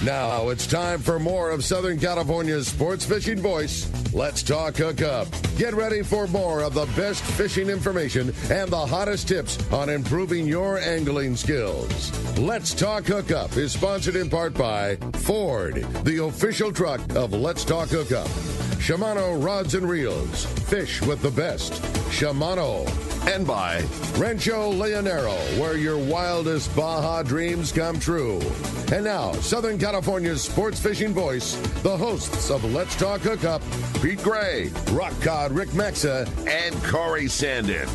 Now it's time for more of Southern California's sports fishing voice. Let's talk Hookup. Get ready for more of the best fishing information and the hottest tips on improving your angling skills. Let's Talk Hookup is sponsored in part by Ford, the official truck of Let's Talk Hookup. Shimano Rods and Reels. Fish with the best. Shimano. And by Rancho Leonero, where your wildest Baja dreams come true. And now, Southern California's sports fishing voice, the hosts of Let's Talk Hookup, Pete Gray, Rock Cod Rick Maxa, and Corey Sandin.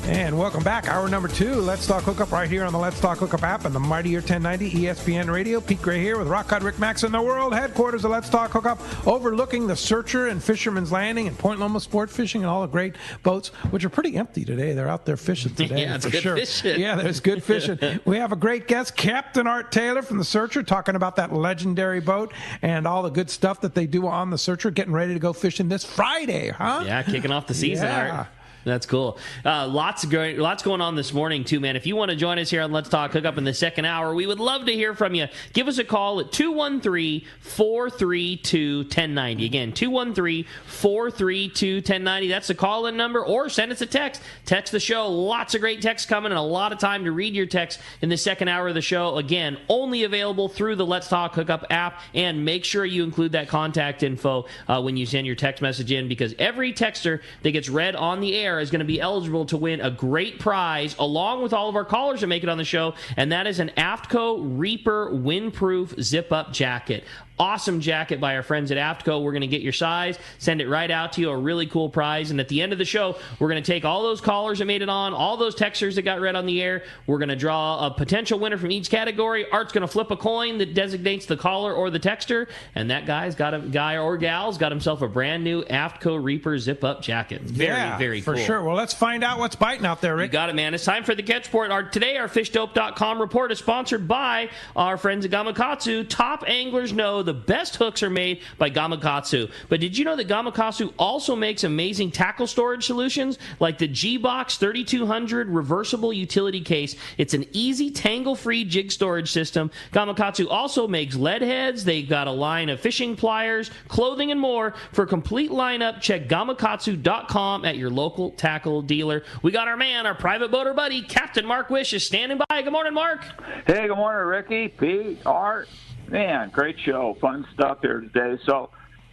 And welcome back. Hour number 2. Let's Talk Hookup right here on the Let's Talk Hookup app and the Mightier 1090 ESPN Radio. Pete Gray here with Rock Cod Rick Max in the world headquarters of Let's Talk Hookup, overlooking the Searcher and Fisherman's Landing and Point Loma Sport Fishing and all the great boats, which are pretty empty today. They're out there fishing today. Yeah, it's for good sure. fishing. Yeah, there's good fishing. We have a great guest, Captain Art Taylor from the Searcher, talking about that legendary boat and all the good stuff that they do on the Searcher, getting ready to go fishing this Friday, huh? Yeah, kicking off the season, Art. That's cool. Lots going on this morning, too, man. If you want to join us here on Let's Talk Hookup in the second hour, we would love to hear from you. Give us a call at 213-432-1090. Again, 213-432-1090. That's the call-in number, or send us a text. Text the show. Lots of great texts coming and a lot of time to read your text in the second hour of the show. Again, only available through the Let's Talk Hookup app, and make sure you include that contact info when you send your text message in, because every texter that gets read on the air is going to be eligible to win a great prize along with all of our callers that make it on the show, and that is an AFTCO Reaper windproof zip-up jacket. Awesome jacket by our friends at AFTCO. We're going to get your size, send it right out to you, a really cool prize. And at the end of the show, we're going to take all those callers that made it on, all those texters that got read on the air. We're going to draw a potential winner from each category. Art's going to flip a coin that designates the caller or the texter, and that guy or gal's got himself a brand new AFTCO Reaper zip-up jacket. Very cool. For sure. Well, let's find out what's biting out there, Rick. You got it, man. It's time for the Catch Report. Today, our FishDope.com report is sponsored by our friends at Gamakatsu. Top anglers know the best hooks are made by Gamakatsu. But did you know that Gamakatsu also makes amazing tackle storage solutions like the G-Box 3200 reversible utility case? It's an easy, tangle-free jig storage system. Gamakatsu also makes lead heads. They've got a line of fishing pliers, clothing, and more. For a complete lineup, check Gamakatsu.com at your local tackle dealer. We got our man, our private boater buddy, Captain Mark Wish, is standing by. Good morning, Mark. Hey, good morning, Ricky, Pete, Art. Man, great show. Fun stuff here today. So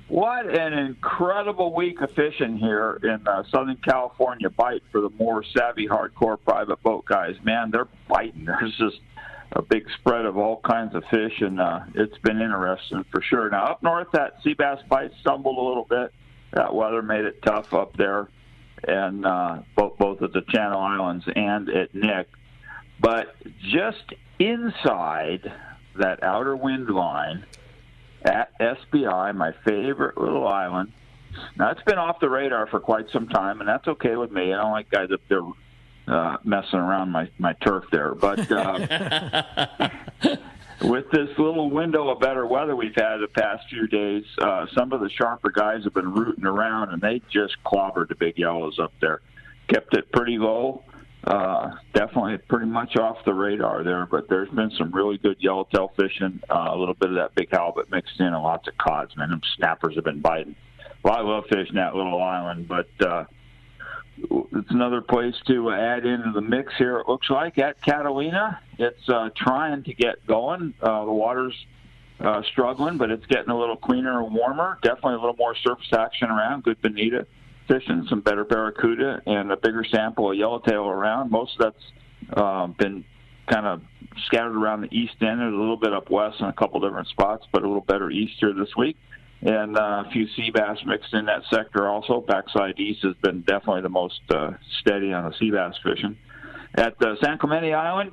what an incredible week of fishing here in Southern California bite for the more savvy, hardcore private boat guys. Man, they're biting. There's just a big spread of all kinds of fish, and it's been interesting for sure. Now, up north, that sea bass bite stumbled a little bit. That weather made it tough up there, and both at the Channel Islands and at Nick. But just inside that outer wind line at SBI, my favorite little island. Now, it's been off the radar for quite some time, and that's okay with me. I don't like guys up there messing around my turf there. But with this little window of better weather we've had the past few days, some of the sharper guys have been rooting around, and they just clobbered the big yellows up there. Kept it pretty low. Definitely pretty much off the radar there, but there's been some really good yellowtail fishing, a little bit of that big halibut mixed in, and lots of cods, man. Them snappers have been biting. Well, I love fishing that little island, but it's another place to add into the mix here, it looks like, at Catalina. It's trying to get going. The water's struggling, but it's getting a little cleaner and warmer. Definitely a little more surface action around. Good bonita fishing, some better barracuda, and a bigger sample of yellowtail around. Most of that's been kind of scattered around the east end and a little bit up west in a couple different spots, but a little better east here this week. And a few sea bass mixed in that sector also. Backside east has been definitely the most steady on the sea bass fishing. At San Clemente Island,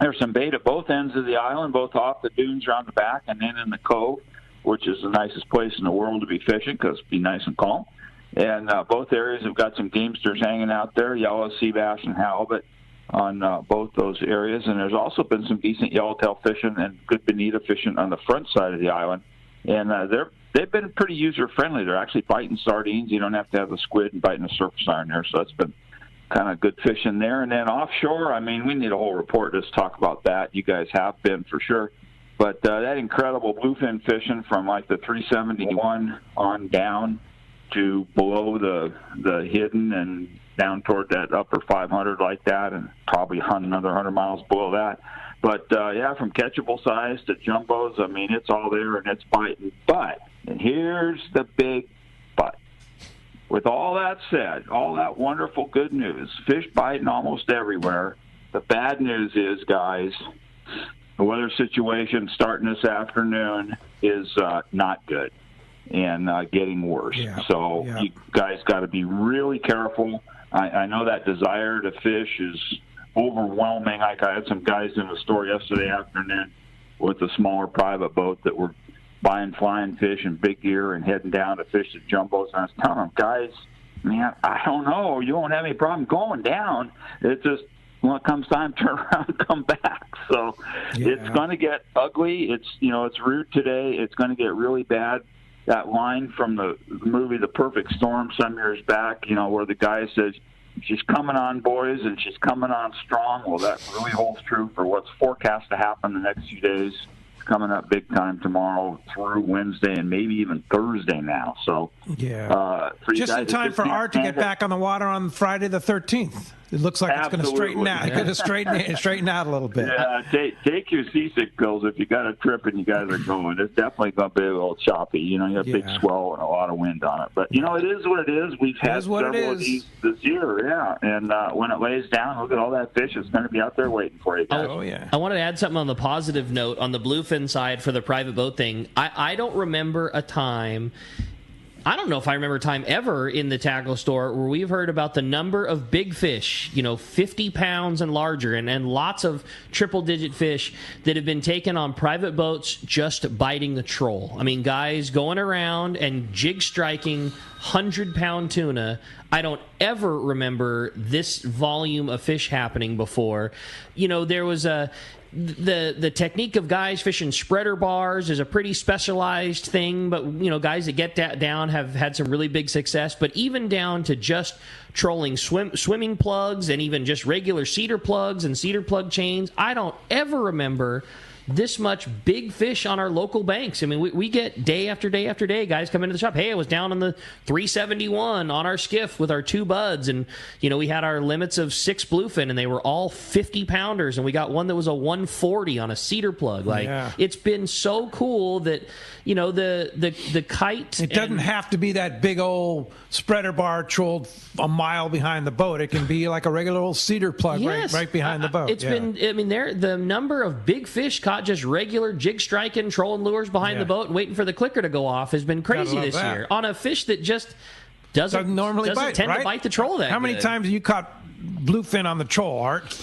there's some bait at both ends of the island, both off the dunes around the back and then in the cove, which is the nicest place in the world to be fishing because it's be nice and calm. And both areas have got some gamesters hanging out there, yellow, sea bass, and halibut on both those areas. And there's also been some decent yellowtail fishing and good bonita fishing on the front side of the island. And they've been pretty user-friendly. They're actually biting sardines. You don't have to have the squid and biting the surface iron there, so that's been kind of good fishing there. And then offshore, I mean, we need a whole report to talk about that. You guys have been for sure. But that incredible bluefin fishing from like the 371 on down to below the hidden and down toward that upper 500 like that, and probably another 100 miles below that. But, from catchable size to jumbos, I mean, it's all there and it's biting. But, and here's the big but. With all that said, all that wonderful good news, fish biting almost everywhere. The bad news is, guys, the weather situation starting this afternoon is not good and getting worse. Yeah. So you guys got to be really careful. I know that desire to fish is overwhelming. Like I had some guys in the store yesterday afternoon with a smaller private boat that were buying flying fish and big gear and heading down to fish the jumbos. And I was telling them, guys, man, I don't know. You won't have any problem going down. It's just when it comes time, turn around and come back. So it's going to get ugly. It's rude today. It's going to get really bad. That line from the movie The Perfect Storm some years back, where the guy says, she's coming on, boys, and she's coming on strong. Well, that really holds true for what's forecast to happen the next few days. It's coming up big time tomorrow through Wednesday and maybe even Thursday now. So, just in time for Art to get back on the water on Friday the 13th. It looks like it's going to straighten out. It's going to straighten out a little bit. Yeah, take your seasick pills if you got a trip and you guys are going. It's definitely going to be a little choppy. You have big swell and a lot of wind on it. But, it is what it is. We've had several of these this year, And when it lays down, look at all that fish. It's going to be out there waiting for you guys. Oh, yeah. I wanted to add something on the positive note on the bluefin side for the private boat thing. I don't remember a time... I don't know if I remember a time ever in the tackle store where we've heard about the number of big fish, 50 pounds and larger, and lots of triple-digit fish that have been taken on private boats just biting the troll. I mean, guys going around and jig striking 100-pound tuna. I don't ever remember this volume of fish happening before. There was the technique of guys fishing spreader bars is a pretty specialized thing, but guys that get that down have had some really big success. But even down to just trolling swimming plugs and even just regular cedar plugs and cedar plug chains, I don't ever remember this much big fish on our local banks. I mean, we get day after day after day, guys come into the shop. Hey, I was down on the 371 on our skiff with our two buds, and we had our limits of 6 bluefin, and they were all 50-pounders, and we got one that was a 140 on a cedar plug. It's been so cool that the kite. It doesn't have to be that big old spreader bar trolled a mile behind the boat. It can be like a regular old cedar plug right behind the boat. It's been. I mean, the number of big fish caught just regular jig striking, trolling lures behind the boat and waiting for the clicker to go off has been crazy this year on a fish that just doesn't tend to bite the troll that How many times have you caught bluefin on the troll, Art?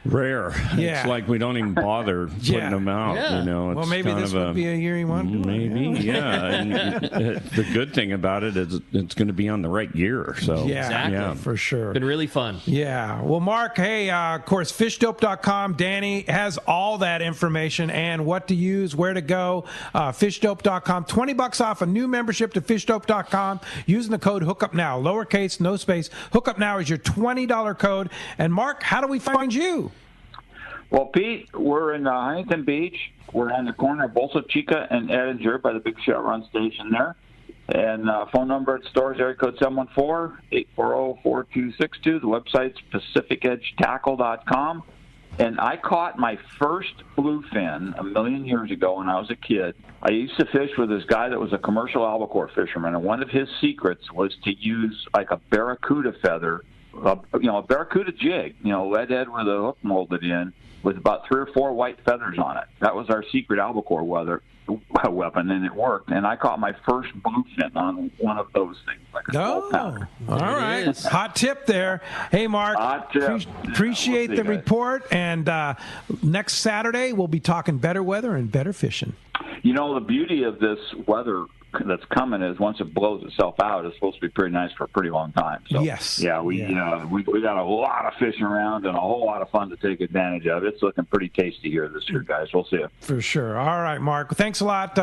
Rare. Yeah. It's like we don't even bother putting them out. Well, maybe this would be a year you want to do it. Maybe, And the good thing about it is it's going to be on the right gear. So exactly. For sure. Been really fun. Yeah. Well, Mark, hey, of course, fishdope.com. Danny has all that information and what to use, where to go. Fishdope.com. $20 off a new membership to fishdope.com using the code Hookup Now. Lowercase, no space. Hookup Now is your $20 code. And Mark, how do we find you? Well, Pete, we're in Huntington Beach. We're on the corner of Bolsa Chica and Edinger by the big shot run station there. And phone number at the store is area code 714-840-4262. The website's PacificEdgeTackle.com. And I caught my first bluefin a million years ago when I was a kid. I used to fish with this guy that was a commercial albacore fisherman, and one of his secrets was to use like a barracuda feather, a barracuda jig, lead head with a hook molded in, with about 3 or 4 white feathers on it. That was our secret albacore weapon, and it worked. And I caught my first bluefin on one of those things, like a 12-pounder. All right. Hot tip there. Hey, Mark, appreciate the report. And next Saturday, we'll be talking better weather and better fishing. The beauty of this weather that's coming is once it blows itself out, it's supposed to be pretty nice for a pretty long time. So, we got a lot of fishing around and a whole lot of fun to take advantage of. It's looking pretty tasty here this year, guys. We'll see you. For sure. All right, Mark. Thanks a lot.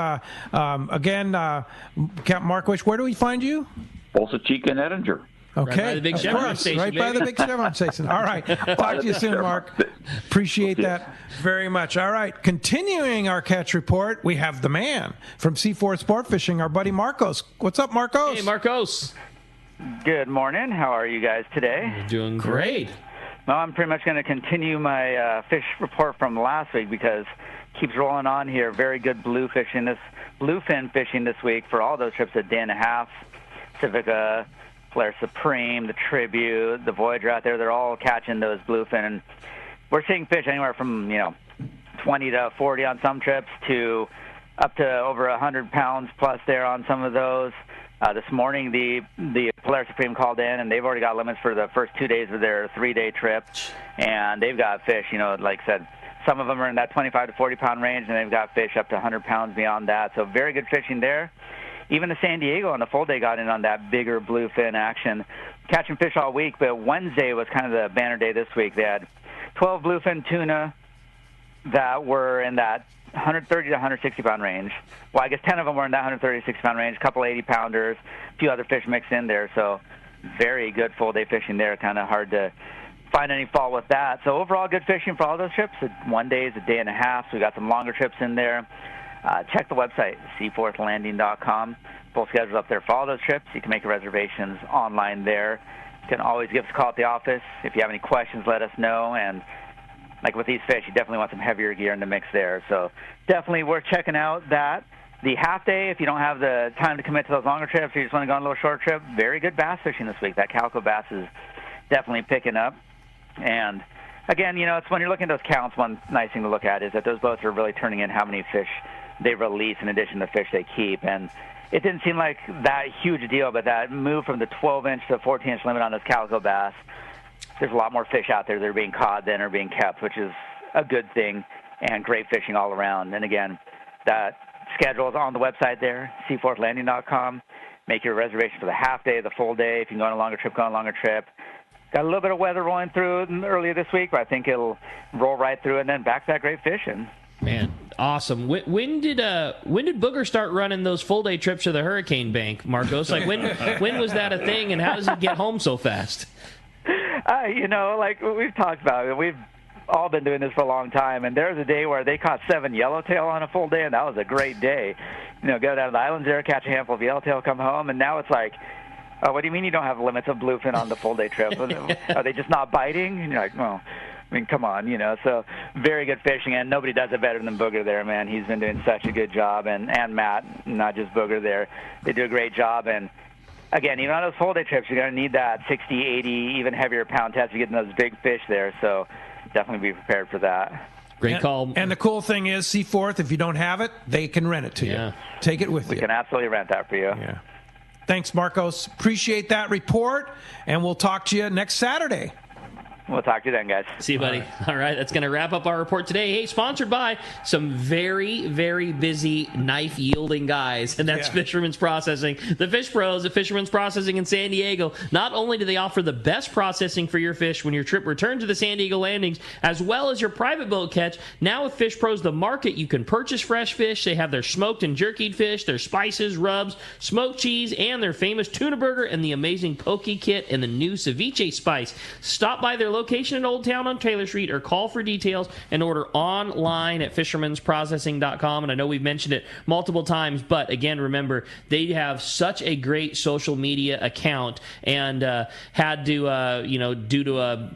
Again, Captain Mark Wish, where do we find you? Bolsa Chica and Edinger. Okay. Right by the big Chevron station. Right by the big Chevron station. All right. Talk to you soon, Mark. Appreciate that very much. All right. Continuing our catch report, we have the man from C4 Sport Fishing, our buddy Marcos. What's up, Marcos? Hey, Marcos. Good morning. How are you guys today? You're doing great. Well, I'm pretty much going to continue my fish report from last week because it keeps rolling on here. Very good bluefin fishing this week for all those trips, a day and a half, Pacifica, Polaris Supreme, the Tribute, the Voyager out there. They're all catching those bluefin. And we're seeing fish anywhere from 20 to 40 on some trips to up to over 100 pounds plus there on some of those. This morning, the Polaris Supreme called in, and they've already got limits for the first 2 days of their 3-day trip. And they've got fish, like I said, some of them are in that 25 to 40-pound range, and they've got fish up to 100 pounds beyond that. So very good fishing there. Even the San Diego on the full day got in on that bigger bluefin action. Catching fish all week, but Wednesday was kind of the banner day this week. They had 12 bluefin tuna that were in that 130 to 160-pound range. Well, I guess 10 of them were in that 130 to 60-pound range, a couple 80-pounders, a few other fish mixed in there. So very good full-day fishing there. Kind of hard to find any fault with that. So overall, good fishing for all those trips. 1 day is a day and a half, so we got some longer trips in there. Check the website, seaforthlanding.com. Full schedule's up there for all those trips. You can make reservations online there. You can always give us a call at the office. If you have any questions, let us know. And like with these fish, you definitely want some heavier gear in the mix there. So definitely worth checking out that. The half day, if you don't have the time to commit to those longer trips, or you just want to go on a little short trip, very good bass fishing this week. That calico bass is definitely picking up. And again, it's when you're looking at those counts, one nice thing to look at is that those boats are really turning in how many fish they release in addition to fish they keep. And it didn't seem like that huge deal, but that move from the 12-inch to 14-inch limit on those calico bass, there's a lot more fish out there that are being caught than are being kept, which is a good thing and great fishing all around. And again, that schedule is on the website there, seaforthlanding.com. Make your reservation for the half day, the full day. If you can go on a longer trip, go on a longer trip. Got a little bit of weather rolling through earlier this week, but I think it'll roll right through and then back to that great fishing. Man, awesome. When did Booger start running those full day trips to the hurricane bank, Marcos? Like when was that a thing, and how does he get home so fast? Like we've talked about it, we've all been doing this for a long time, and there was a day where they caught 7 yellowtail on a full day, and that was a great day. Go down to the islands there, catch a handful of yellowtail, come home, and now it's like, oh, what do you mean you don't have limits of bluefin on the full day trip? Are they just not biting? And you're like, well, come on, so very good fishing, and nobody does it better than Booger there, man. He's been doing such a good job, and Matt, not just Booger there. They do a great job, and again, even on those full day trips, you're going to need that 60, 80, even heavier pound test to get those big fish there, so definitely be prepared for that. Great call. And the cool thing is, Seaforth, if you don't have it, they can rent it to you. Take it with you. We can absolutely rent that for you. Yeah. Thanks, Marcos. Appreciate that report, and we'll talk to you next Saturday. We'll talk to you then, guys. See you, buddy. All right, that's going to wrap up our report today. Hey, sponsored by some very, very busy knife-yielding guys, and that's Fisherman's Processing. The Fish Pros at Fisherman's Processing in San Diego. Not only do they offer the best processing for your fish when your trip returns to the San Diego landings, as well as your private boat catch, now with Fish Pros The Market, you can purchase fresh fish. They have their smoked and jerkied fish, their spices, rubs, smoked cheese, and their famous tuna burger, and the amazing poke kit, and the new ceviche spice. Stop by their location in Old Town on Taylor Street, or call for details and order online at fishermansprocessing.com. And I know we've mentioned it multiple times, but again, remember, they have such a great social media account, and had to, due to a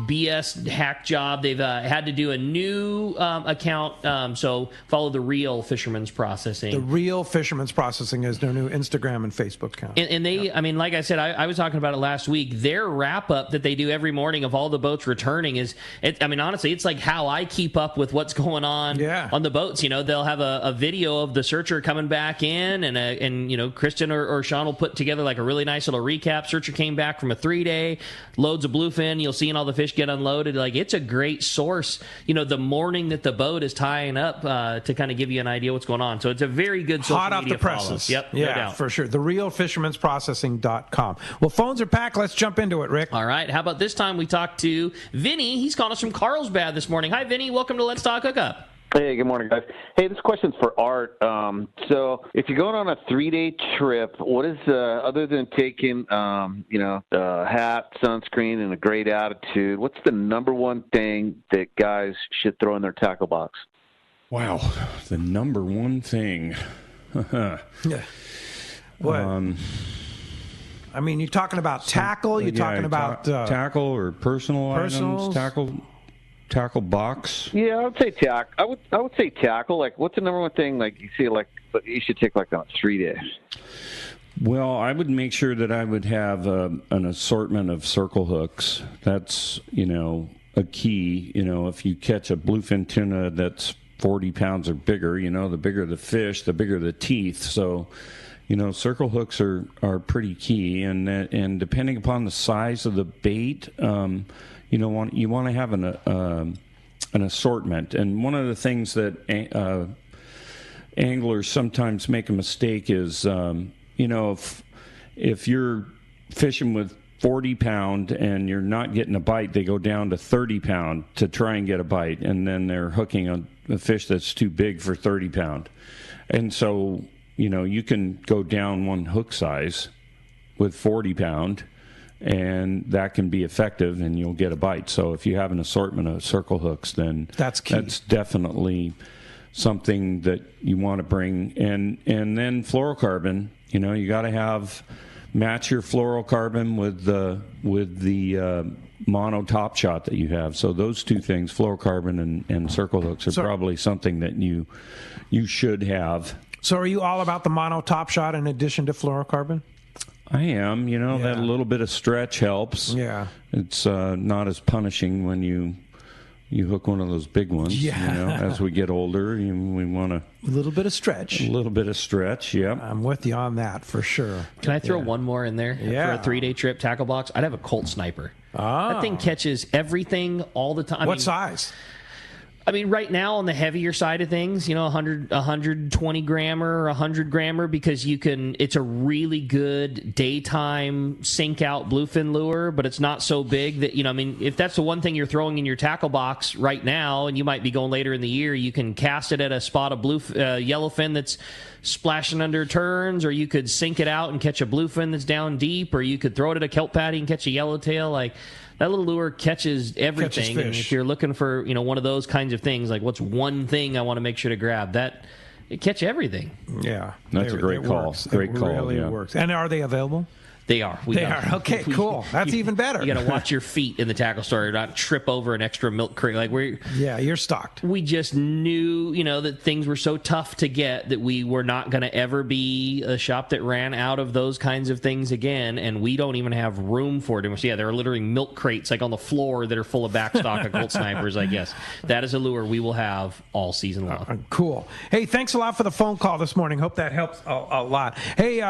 BS hack job, they've had to do a new account. So follow the real Fisherman's Processing. The real Fisherman's Processing is their new Instagram and Facebook account. And they, like I said, I was talking about it last week. Their wrap up that they do every morning of all the boats returning honestly, it's like how I keep up with what's going on the boats. They'll have a video of the Searcher coming back in, and Kristen or Sean will put together like a really nice little recap. Searcher came back from a 3-day, loads of bluefin. You'll see all the fish get unloaded. Like, it's a great source, the morning that the boat is tying up, to kind of give you an idea what's going on. So it's a very good social hot media off the presses. Follow. Yep, yeah, no doubt. For sure. The real fishermansprocessing.com. Well, phones are packed. Let's jump into it, Rick. All right. How about this time we talk to Vinny? He's calling us from Carlsbad this morning. Hi, Vinny. Welcome to Let's Talk Hookup. Hey, good morning, guys. Hey, this question's for Art. So if you're going on a 3-day trip, what is, other than taking, hat, sunscreen, and a great attitude, what's the number one thing that guys should throw in their tackle box? Wow, the number one thing. Yeah. What? I mean, you're talking about tackle. You're talking about tackle or personals? Items. Tackle box. Yeah, I would say tackle. I would say tackle. Like, what's the number one thing like you see like you should take like on 3 days? Well, I would make sure that I would have an assortment of circle hooks. That's a key. If you catch a bluefin tuna that's 40 pounds or bigger, the bigger the fish, the bigger the teeth. So, circle hooks are pretty key, and depending upon the size of the bait, you want to have an assortment. And one of the things that anglers sometimes make a mistake is, if you're fishing with 40-pound and you're not getting a bite, they go down to 30-pound to try and get a bite, and then they're hooking a fish that's too big for 30-pound. And so, you can go down one hook size with 40-pound, and that can be effective, and you'll get a bite. So if you have an assortment of circle hooks, then that's key. That's definitely something that you want to bring. And then fluorocarbon, you got to match your fluorocarbon with the mono top shot that you have. So those two things, fluorocarbon and circle hooks, are probably something that you should have. So are you all about the mono top shot in addition to fluorocarbon? I am. That little bit of stretch helps. Yeah. It's not as punishing when you hook one of those big ones. Yeah. As we get older, we want a little bit of stretch. A little bit of stretch, yeah. I'm with you on that for sure. Can I throw one more in there? Yeah. For a 3-day trip tackle box? I'd have a Colt Sniper. Oh. That thing catches everything all the time. What size? I mean, right now on the heavier side of things, 120 grammer or 100 grammer, because it's a really good daytime sink out bluefin lure, but it's not so big that, if that's the one thing you're throwing in your tackle box right now, and you might be going later in the year, you can cast it at a spot of yellowfin that's splashing under turns, or you could sink it out and catch a bluefin that's down deep, or you could throw it at a kelp patty and catch a yellowtail. Like, that little lure catches everything. And if you're looking for, one of those kinds of things, like what's one thing I want to make sure to grab, it catch everything. Yeah. That's a great call. Works. Great call. It really works. And are they available? They are. They are. Okay, cool. That's even better. You got to watch your feet in the tackle store, not trip over an extra milk crate. You're stocked. We just knew, that things were so tough to get that we were not going to ever be a shop that ran out of those kinds of things again, and we don't even have room for it. So, there are literally milk crates on the floor that are full of backstock of Colt Snipers. Yes, that is a lure we will have all season long. Cool. Hey, thanks a lot for the phone call this morning. Hope that helps a lot. Hey,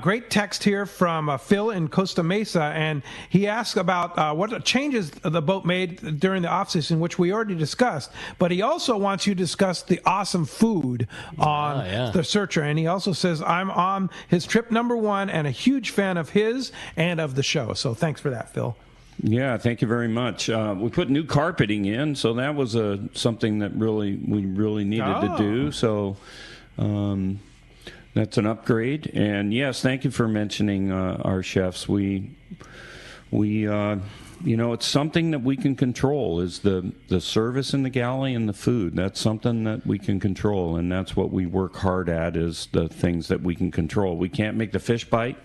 great text here from Phil in Costa Mesa, and he asked about what changes the boat made during the off-season, which we already discussed, but he also wants you to discuss the awesome food on the Searcher, and he also says, I'm on his trip number 1 and a huge fan of his and of the show. So thanks for that, Phil. Yeah, thank you very much. We put new carpeting in, so that was something that we really needed to do. So that's an upgrade. And yes, thank you for mentioning our chefs. We it's something that we can control, is the service in the galley and the food. That's something that we can control, and that's what we work hard at, is the things that we can control. We can't make the fish bite,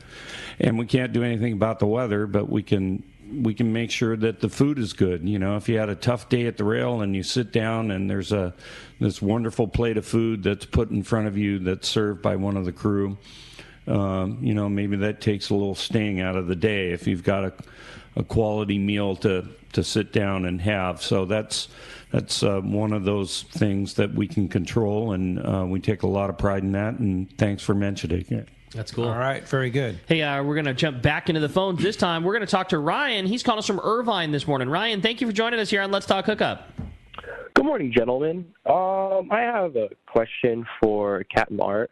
and we can't do anything about the weather, but we can make sure that the food is good. If you had a tough day at the rail and you sit down and there's this wonderful plate of food that's put in front of you that's served by one of the crew, maybe that takes a little sting out of the day if you've got a quality meal to sit down and have. So that's one of those things that we can control, and we take a lot of pride in that, and thanks for mentioning it. That's cool. All right, very good. Hey, we're going to jump back into the phones this time. We're going to talk to Ryan. He's calling us from Irvine this morning. Ryan, thank you for joining us here on Let's Talk Hookup. Good morning, gentlemen. I have a question for Captain Art.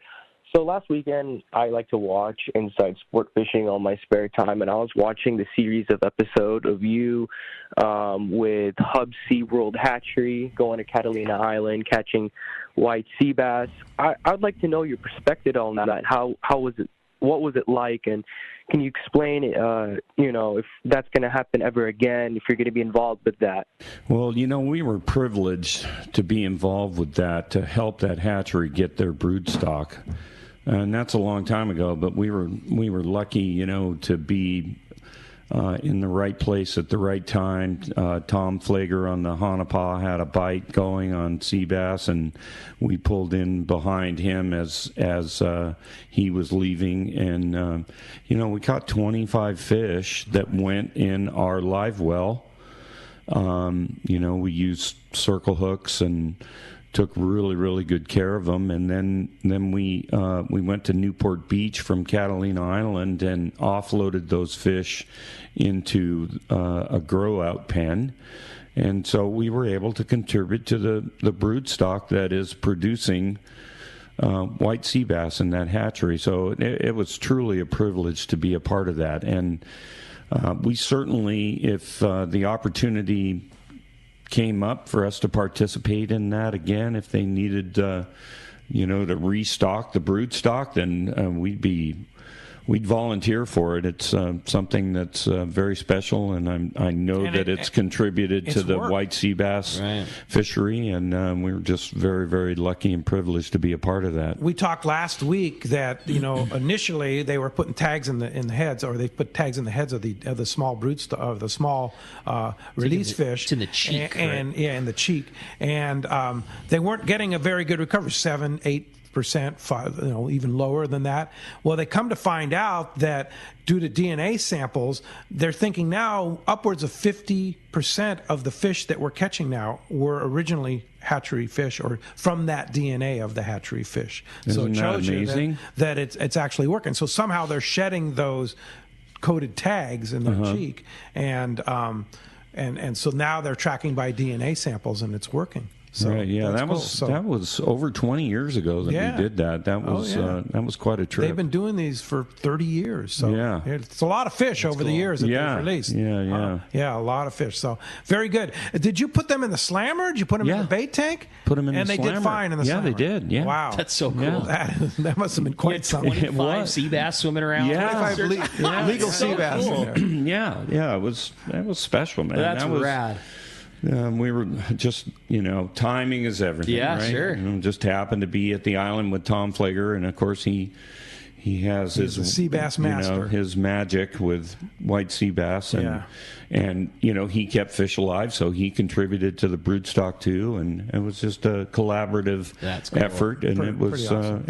So last weekend, I like to watch Inside Sport Fishing on my spare time, and I was watching the series of episode of you with Hub SeaWorld Hatchery, going to Catalina Island, catching white sea bass. I'd like to know your perspective on that. How was it? What was it like? And can you explain, if that's going to happen ever again, if you're going to be involved with that? Well, we were privileged to be involved with that, to help that hatchery get their brood stock. And that's a long time ago, but we were lucky, to be in the right place at the right time. Tom Flager on the Hanapah had a bite going on sea bass, and we pulled in behind him as he was leaving. And, we caught 25 fish that went in our live well. We used circle hooks and took really, really good care of them, and then we went to Newport Beach from Catalina Island and offloaded those fish into a grow-out pen, and so we were able to contribute to the brood stock that is producing white sea bass in that hatchery. So it was truly a privilege to be a part of that, and we certainly, if the opportunity came up for us to participate in that again, if they needed to restock the brood stock, then we'd volunteer for it. It's something that's very special, and I know that it's contributed to the white sea bass fishery, and we were just very, very lucky and privileged to be a part of that. We talked last week that initially they were putting tags in the heads, or they put tags in the heads of the small of the small release fish. It's in the cheek, and in the cheek, and they weren't getting a very good recovery, 7-8%, even lower than that. Well, they come to find out that due to DNA samples, they're thinking now upwards of 50% of the fish that we're catching now were originally hatchery fish, or from that DNA of the hatchery fish. So it shows you that it's actually working. So somehow they're shedding those coded tags in their cheek, and so now they're tracking by DNA samples, and it's working. So right, yeah, that was over 20 years ago that we did that. That was quite a trip. They've been doing these for 30 years. So it's a lot of fish over the years that they've released. Yeah, a lot of fish. So very good. Did you put them in the slammer? Did you put them in the bait tank? Put them in the slammer. And they did fine in the slammer. Yeah, they did. Yeah. Wow. That's so cool. Yeah. That must have been quite something. 25 sea bass swimming around. Yeah. 25 legal sea bass in there. Yeah, that was special, man. That's rad. We were just, timing is everything. Yeah, right? sure. Just happened to be at the island with Tom Flager, and of course he has his sea bass master, his magic with white sea bass, and he kept fish alive, so he contributed to the brood stock too, and it was just a collaborative effort, and it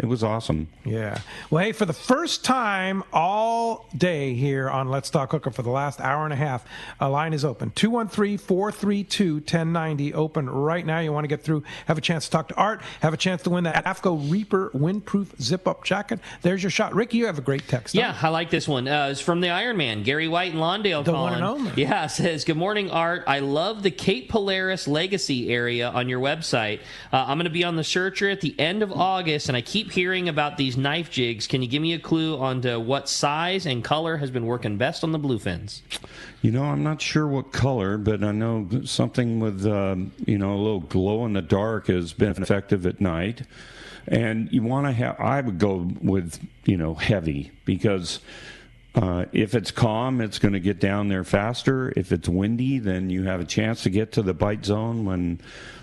was awesome. Yeah. Well, hey, for the first time all day here on Let's Talk Hookup for the last hour and a half, a line is open. 213-432-1090, open right now. You want to get through, have a chance to talk to Art, have a chance to win that AFCO Reaper windproof zip-up jacket. There's your shot. Ricky, you have a great text. Yeah, I like this one. It's from the Iron Man, Gary White in Lawndale. The one and only. Yeah, says, good morning, Art. I love the Cape Polaris Legacy area on your website. I'm going to be on the Searcher at the end of August, and I keep hearing about these knife jigs. Can you give me a clue on to what size and color has been working best on the bluefins? I'm not sure what color, but I know something with, a little glow in the dark has been effective at night. And you want to have, I would go with, heavy, because if it's calm, it's going to get down there faster. If it's windy, then you have a chance to get to the bite zone. When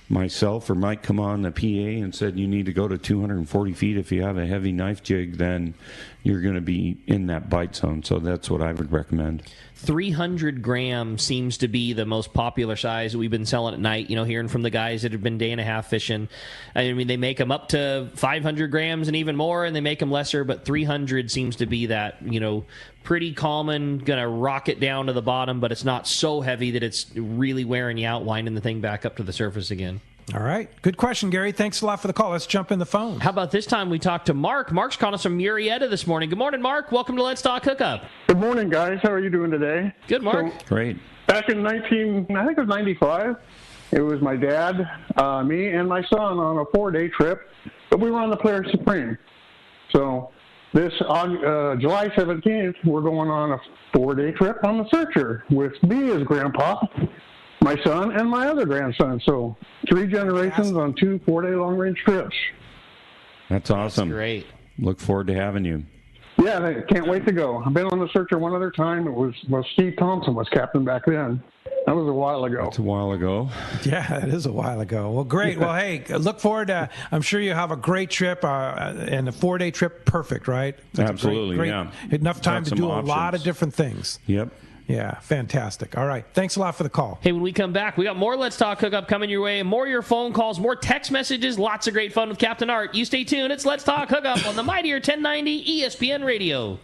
myself or Mike come on the PA and said you need to go to 240 feet if you have a heavy knife jig, then you're going to be in that bite zone. So that's what I would recommend. 300 gram seems to be the most popular size we've been selling at night, hearing from the guys that have been day and a half fishing. I mean, they make them up to 500 grams and even more, and they make them lesser, but 300 seems to be that, pretty common, going to rock it down to the bottom, but it's not so heavy that it's really wearing you out, winding the thing back up to the surface again. All right. Good question, Gary. Thanks a lot for the call. Let's jump in the phone. How about this time we talk to Mark? Mark's calling us from Murrieta this morning. Good morning, Mark. Welcome to Let's Talk Hookup. Good morning, guys. How are you doing today? Good, Mark. Great. Back in 95, it was my dad, me, and my son on a 4-day trip, but we were on the Polaris Supreme. So on July 17th, we're going on a 4-day trip on the Searcher with me as Grandpa, my son, and my other grandson. So 3 generations on 2 4-day long-range trips. That's awesome. That's great. Look forward to having you. Yeah, I can't wait to go. I've been on the Searcher one other time. It was Steve Thompson was captain back then. That was a while ago. That's a while ago. Yeah, it is a while ago. Well, great. Well, hey, look forward to, I'm sure you have a great trip, and a 4-day trip, perfect, right? That's absolutely, great, yeah. Enough time to do options. A lot of different things. Yep. Yeah, fantastic. All right. Thanks a lot for the call. Hey, when we come back, we got more Let's Talk Hookup coming your way, more of your phone calls, more text messages, lots of great fun with Captain Art. You stay tuned. It's Let's Talk Hookup on the mightier 1090 ESPN Radio.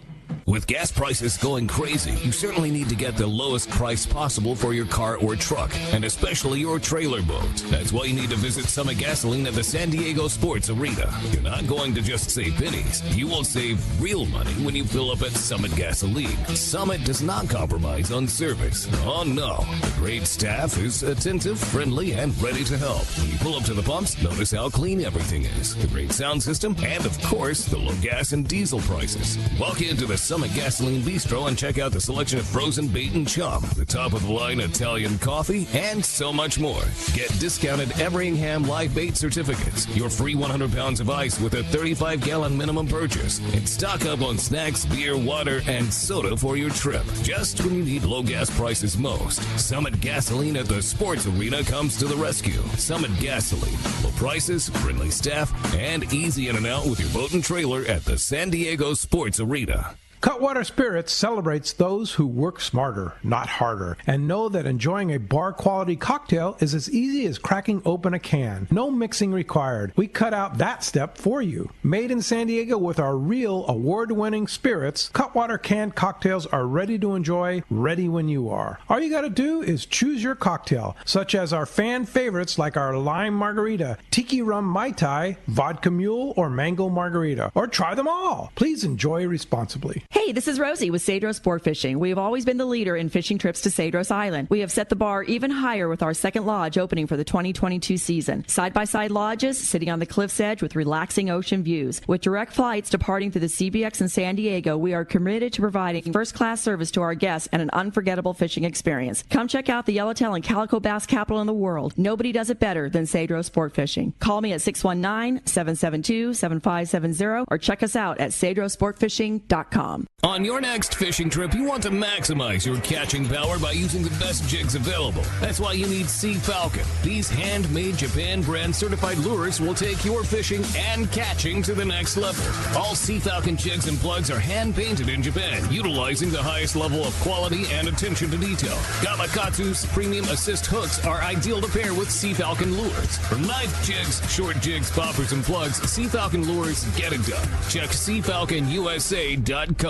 With gas prices going crazy, you certainly need to get the lowest price possible for your car or truck, and especially your trailer boat. That's why you need to visit Summit Gasoline at the San Diego Sports Arena. You're not going to just save pennies. You will save real money when you fill up at Summit Gasoline. Summit does not compromise on service. Oh no. The great staff is attentive, friendly, and ready to help. When you pull up to the pumps, notice how clean everything is. The great sound system, and of course, the low gas and diesel prices. Walk into the Summit Gasoline Bistro and check out the selection of frozen bait and chum, the top-of-the-line Italian coffee, and so much more. Get discounted Everingham live bait certificates, your free 100 pounds of ice with a 35-gallon minimum purchase, and stock up on snacks, beer, water, and soda for your trip. Just when you need low gas prices most, Summit Gasoline at the Sports Arena comes to the rescue. Summit Gasoline. Low prices, friendly staff, and easy in and out with your boat and trailer at the San Diego Sports Arena. Cutwater Spirits celebrates those who work smarter, not harder, and know that enjoying a bar-quality cocktail is as easy as cracking open a can. No mixing required. We cut out that step for you. Made in San Diego with our real award-winning spirits, Cutwater canned cocktails are ready to enjoy, ready when you are. All you got to do is choose your cocktail, such as our fan favorites like our lime margarita, tiki rum mai tai, vodka mule, or mango margarita, or try them all. Please enjoy responsibly. Hey, this is Rosie with Cedros Sport Fishing. We have always been the leader in fishing trips to Cedros Island. We have set the bar even higher with our second lodge opening for the 2022 season. Side-by-side lodges sitting on the cliff's edge with relaxing ocean views. With direct flights departing through the CBX in San Diego, we are committed to providing first-class service to our guests and an unforgettable fishing experience. Come check out the yellowtail and calico bass capital in the world. Nobody does it better than Cedros Sport Fishing. Call me at 619-772-7570 or check us out at cedrosportfishing.com. On your next fishing trip, you want to maximize your catching power by using the best jigs available. That's why you need Sea Falcon. These handmade Japan brand certified lures will take your fishing and catching to the next level. All Sea Falcon jigs and plugs are hand painted in Japan, utilizing the highest level of quality and attention to detail. Gamakatsu's premium assist hooks are ideal to pair with Sea Falcon lures. From knife jigs, short jigs, poppers, and plugs, Sea Falcon lures get it done. Check SeaFalconUSA.com.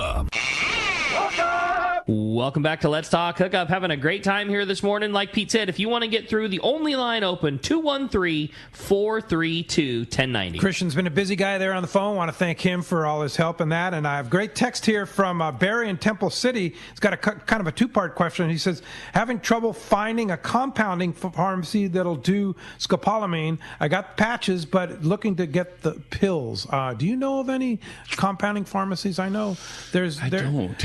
Welcome back to Let's Talk Hookup. Having a great time here this morning. Like Pete said, if you want to get through, the only line open, 213-432-1090. Christian's been a busy guy there on the phone. Want to thank him for all his help in that. And I have a great text here from Barry in Temple City. He's got a kind of a two-part question. He says, having trouble finding a compounding pharmacy that'll do scopolamine. I got patches, but looking to get the pills. Do you know of any compounding pharmacies? I know I don't.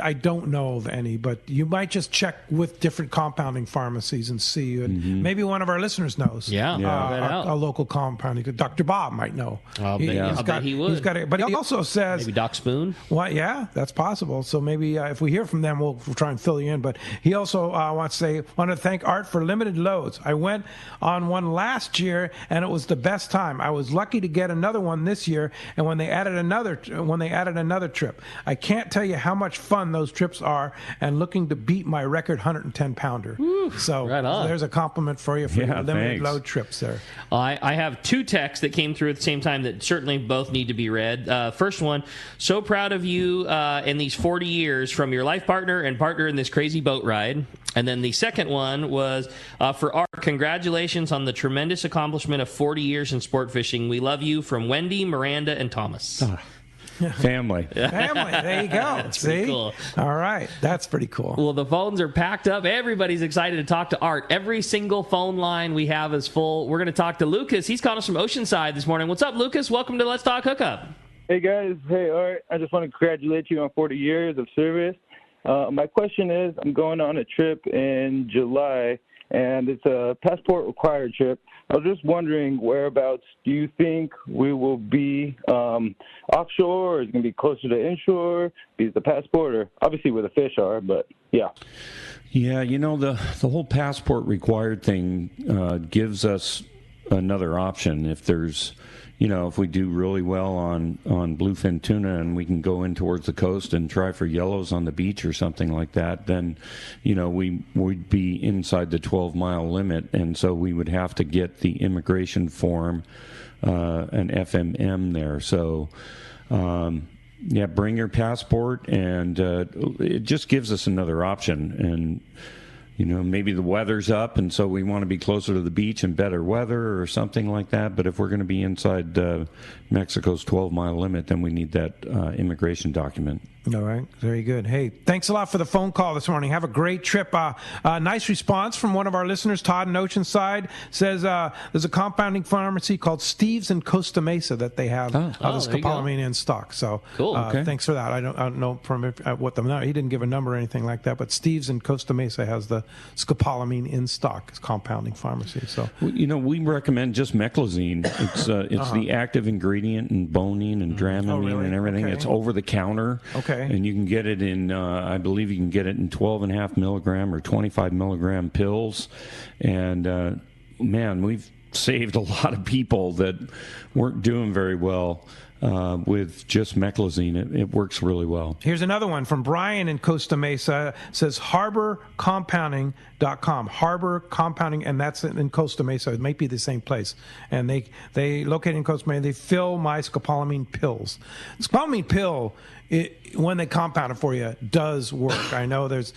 I don't know of any, but you might just check with different compounding pharmacies and see. And maybe one of our listeners knows. Yeah. A local compounding. Dr. Bob might know. I bet he would. But he also says... Maybe Doc Spoon? Well, yeah, that's possible. So maybe if we hear from them, we'll try and fill you in. But he also wants to thank Art for limited loads. I went on one last year, and it was the best time. I was lucky to get another one this year, and when they added another trip. I can't tell you how much fun those trips are, and looking to beat my record 110-pounder. So right on. There's a compliment for you for your limited load trips there. I have two texts that came through at the same time that certainly both need to be read. First one, so proud of you in these 40 years from your life partner and partner in this crazy boat ride. And then the second one was for Art, congratulations on the tremendous accomplishment of 40 years in sport fishing. We love you, from Wendy, Miranda, and Thomas. family. Family. There you go. That's pretty cool. All right. That's pretty cool. Well, the phones are packed up. Everybody's excited to talk to Art. Every single phone line we have is full. We're going to talk to Lucas. He's calling us from Oceanside this morning. What's up, Lucas? Welcome to Let's Talk Hookup. Hey, guys. Hey, Art. I just want to congratulate you on 40 years of service. My question is, I'm going on a trip in July, and it's a passport-required trip. I was just wondering, whereabouts do you think we will be offshore, or is it going to be closer to inshore, because the passport, or obviously where the fish are, but yeah. Yeah, the whole passport-required thing gives us another option. If there's, if we do really well on bluefin tuna and we can go in towards the coast and try for yellows on the beach or something like that, then, we'd be inside the 12-mile limit, and so we would have to get the immigration form, an FMM there. So, bring your passport, and it just gives us another option. And maybe the weather's up, and so we want to be closer to the beach and better weather or something like that. But if we're going to be inside Mexico's 12-mile limit, then we need that immigration document. All right. Very good. Hey, thanks a lot for the phone call this morning. Have a great trip. Nice response from one of our listeners, Todd in Oceanside. Says there's a compounding pharmacy called Steve's in Costa Mesa that they have the scopolamine in stock. So cool. Thanks for that. I don't know from what he didn't give a number or anything like that, but Steve's in Costa Mesa has the scopolamine in stock. It's compounding pharmacy. So we recommend just meclizine. It's the active ingredient in bonine and dramamine and everything. Okay. It's over the counter. Okay. And you can get it in, I believe you can get it in 12.5 milligram or 25 milligram pills. And, man, we've saved a lot of people that weren't doing very well with just meclizine. It works really well. Here's another one from Brian in Costa Mesa. It says harborcompounding.com. Harbor Compounding, and that's in Costa Mesa. It might be the same place. And they locate in Costa Mesa. They fill my scopolamine pills. Scopolamine pill, when they compound it for you, does work. I know that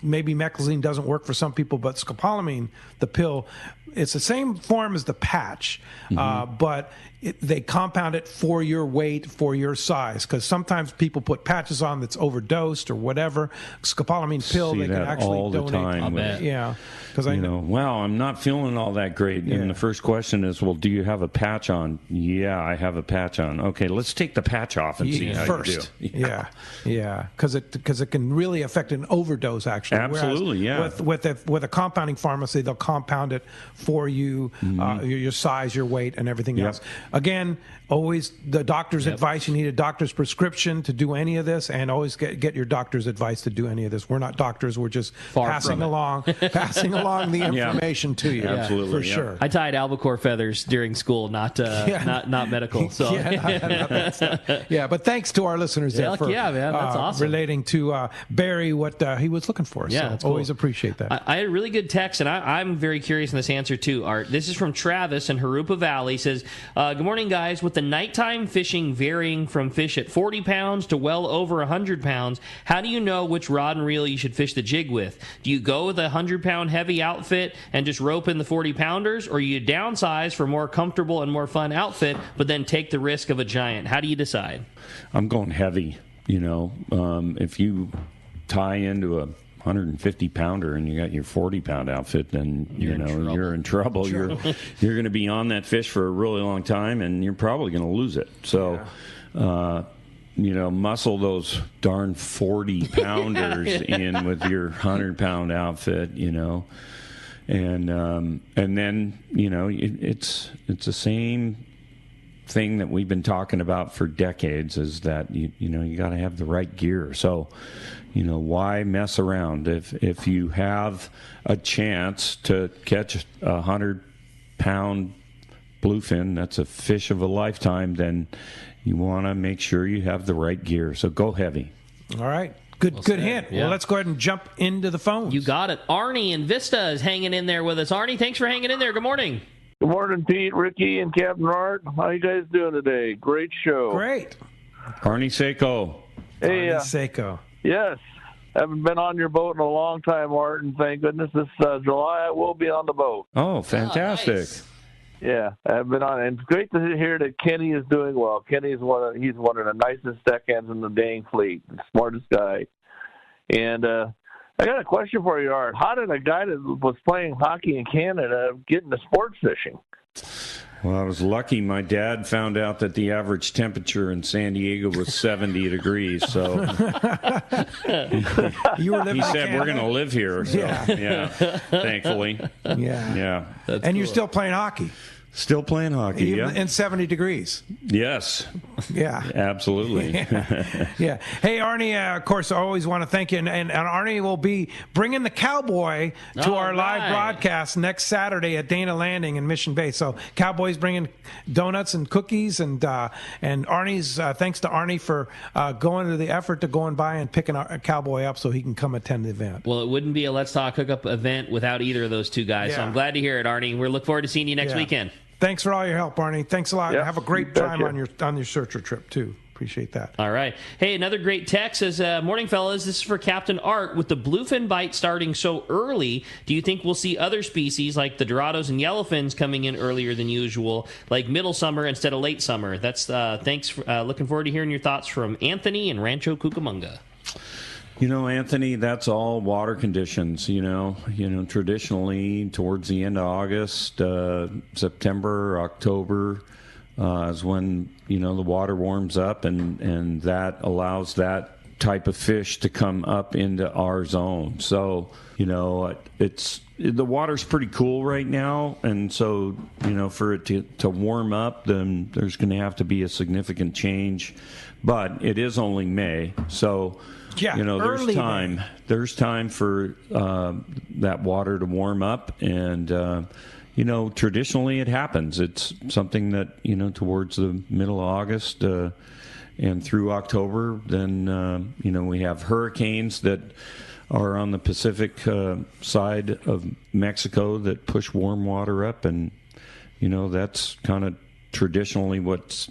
maybe meclizine doesn't work for some people, but scopolamine, the pill, it's the same form as the patch, but they compound it for your weight, for your size, because sometimes people put patches on that's overdosed or whatever. Scopolamine pill, they can actually all donate. the time. Yeah, because I know. Wow, I'm not feeling all that great. Yeah. And the first question is, well, do you have a patch on? Yeah, I have a patch on. Okay, let's take the patch off and see how first. you do. Yeah, because it can really affect an overdose. Actually, absolutely. Whereas with a compounding pharmacy, they'll compound it for you, your size, your weight, and everything else. Again, always the doctor's advice. You need a doctor's prescription to do any of this, and always get your doctor's advice to do any of this. We're not doctors. We're just passing along the information to you. Absolutely, for sure. I tied albacore feathers during school, not medical. So but thanks to our listeners there for man, that's awesome. Relating to Barry, what he was looking for. Yeah, so always appreciate that. I had a really good text, and I'm very curious in this answer too, Art. This is from Travis in Harupa Valley. He says, good morning, guys. With the nighttime fishing varying from fish at 40 pounds to well over 100 pounds, how do you know which rod and reel you should fish the jig with? Do you go with a 100-pound heavy outfit and just rope in the 40-pounders, or you downsize for more comfortable and more fun outfit, but then take the risk of a giant? How do you decide? I'm going heavy. If you tie into a 150-pounder and you got your 40-pound outfit, then you're in trouble. You're going to be on that fish for a really long time, and you're probably going to lose it. So, muscle those darn 40-pounders in with your 100-pound outfit. And then it's the same thing that we've been talking about for decades, is that you got to have the right gear. So why mess around? If you have a chance to catch a 100-pound bluefin, that's a fish of a lifetime, then you want to make sure you have the right gear. So go heavy. All right. Good hint. Yeah. Well, let's go ahead and jump into the phones. You got it. Arnie in Vista is hanging in there with us. Arnie, thanks for hanging in there. Good morning. Good morning, Pete, Ricky, and Captain Art. How you guys doing today? Great show. Great. Arnie Seiko. Hey, Arnie Seiko. Yes. Haven't been on your boat in a long time, Art, and thank goodness this July I will be on the boat. Oh, fantastic. Oh, nice. Yeah, I've been on, and it's great to hear that Kenny is doing well. Kenny's he's one of the nicest deckhands in the dang fleet, the smartest guy. And I got a question for you, Art. How did a guy that was playing hockey in Canada get into sports fishing? Well, I was lucky. My dad found out that the average temperature in San Diego was 70 degrees. So you were living he said, "We're going to live here." So, yeah. Thankfully. Yeah. That's and you're still playing hockey. Still playing hockey, even in 70 degrees. Yes. Yeah. Absolutely. Yeah. Hey, Arnie, of course, I always want to thank you. And Arnie will be bringing the Cowboy to our live broadcast next Saturday at Dana Landing in Mission Bay. So Cowboy's bringing donuts and cookies. And Arnie's, thanks to Arnie for going to the effort to going by and picking a Cowboy up so he can come attend the event. Well, it wouldn't be a Let's Talk Hookup event without either of those two guys. So I'm glad to hear it, Arnie. We look forward to seeing you next weekend. Thanks for all your help, Arnie. Thanks a lot. Yep. Have a great time on your searcher trip, too. Appreciate that. All right. Hey, another great text says, morning, fellas. This is for Captain Art. With the bluefin bite starting so early, do you think we'll see other species like the Dorados and yellowfins coming in earlier than usual, like middle summer instead of late summer? That's thanks. Looking forward to hearing your thoughts from Anthony in Rancho Cucamonga. You know, Anthony, that's all water conditions. You know, traditionally towards the end of August, September, October is when the water warms up, and that allows that type of fish to come up into our zone. So the water's pretty cool right now, and so for it to warm up, then there's going to have to be a significant change. But it is only May, so. Yeah, there's time. May. There's time for that water to warm up, and traditionally it happens. It's something that towards the middle of August and through October, then we have hurricanes that are on the Pacific side of Mexico that push warm water up, and that's kind of traditionally what's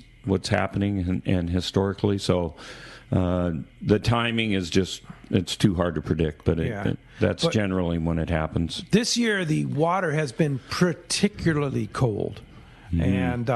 happening and historically. So. The timing is it's too hard to predict, but that's generally when it happens. This year, the water has been particularly cold. And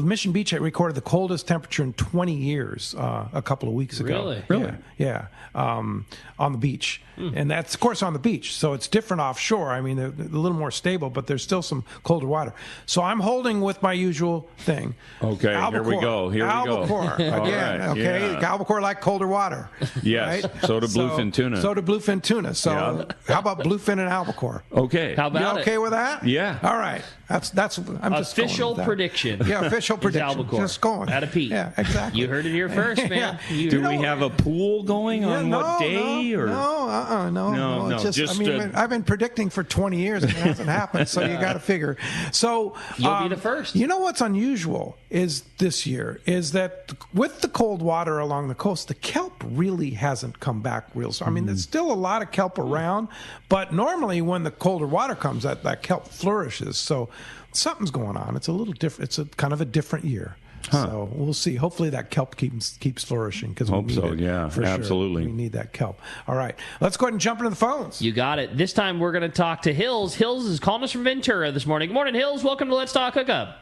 Mission Beach recorded the coldest temperature in 20 years a couple of weeks ago. Really? Yeah. On the beach. And that's, of course, on the beach. So it's different offshore. I mean, they're a little more stable, but there's still some colder water. So I'm holding with my usual thing. Okay, albacore. Here we go. Albacore. Again, right, okay? Yeah. Albacore like colder water. Yes, right? So do bluefin tuna. So do bluefin tuna. So how about bluefin and albacore? Okay. How about you okay with that? Yeah. All right. That's I'm just official going with that. prediction. Yeah, official prediction. Albacore. Just going. At a peak. Yeah, exactly. You heard it here first, man. Do we have a pool going on what day? No. It's just, I've been predicting for 20 years and it hasn't happened, so you got to figure. So you'll be the first. You know what's unusual is this year is that with the cold water along the coast, the kelp really hasn't come back real. So I mean, there's still a lot of kelp around, but normally when the colder water comes, that kelp flourishes. So something's going on. It's a little different. It's a kind of a different year. Huh. So we'll see. Hopefully that kelp keeps flourishing because we hope need so. it. Yeah, for absolutely. Sure. We need that kelp. All right, let's go ahead and jump into the phones. You got it. This time we're going to talk to Hills. Hills is calling us from Ventura this morning. Good morning, Hills. Welcome to Let's Talk Hookup.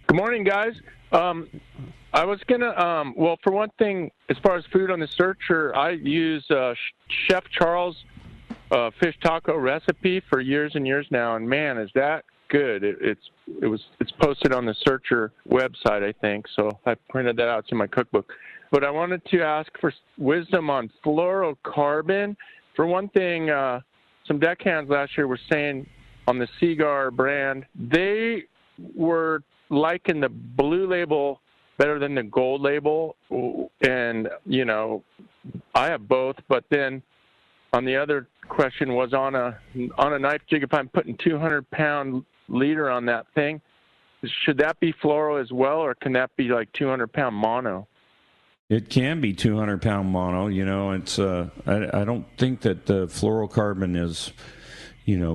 Good morning, guys. I was gonna. Well, for one thing, as far as food on the Searcher, I use Chef Charles' fish taco recipe for years and years now, and man, is that good! It's posted on the Searcher website, I think. So I printed that out to my cookbook. But I wanted to ask for wisdom on fluorocarbon. For one thing, some deckhands last year were saying on the Cigar brand they were liking the blue label better than the gold label, and I have both. But then on the other question was on a knife jig, if I'm putting 200-pound leader on that thing, should that be fluoro as well, or can that be like 200-pound mono? It can be 200-pound mono. It's I don't think that the fluorocarbon is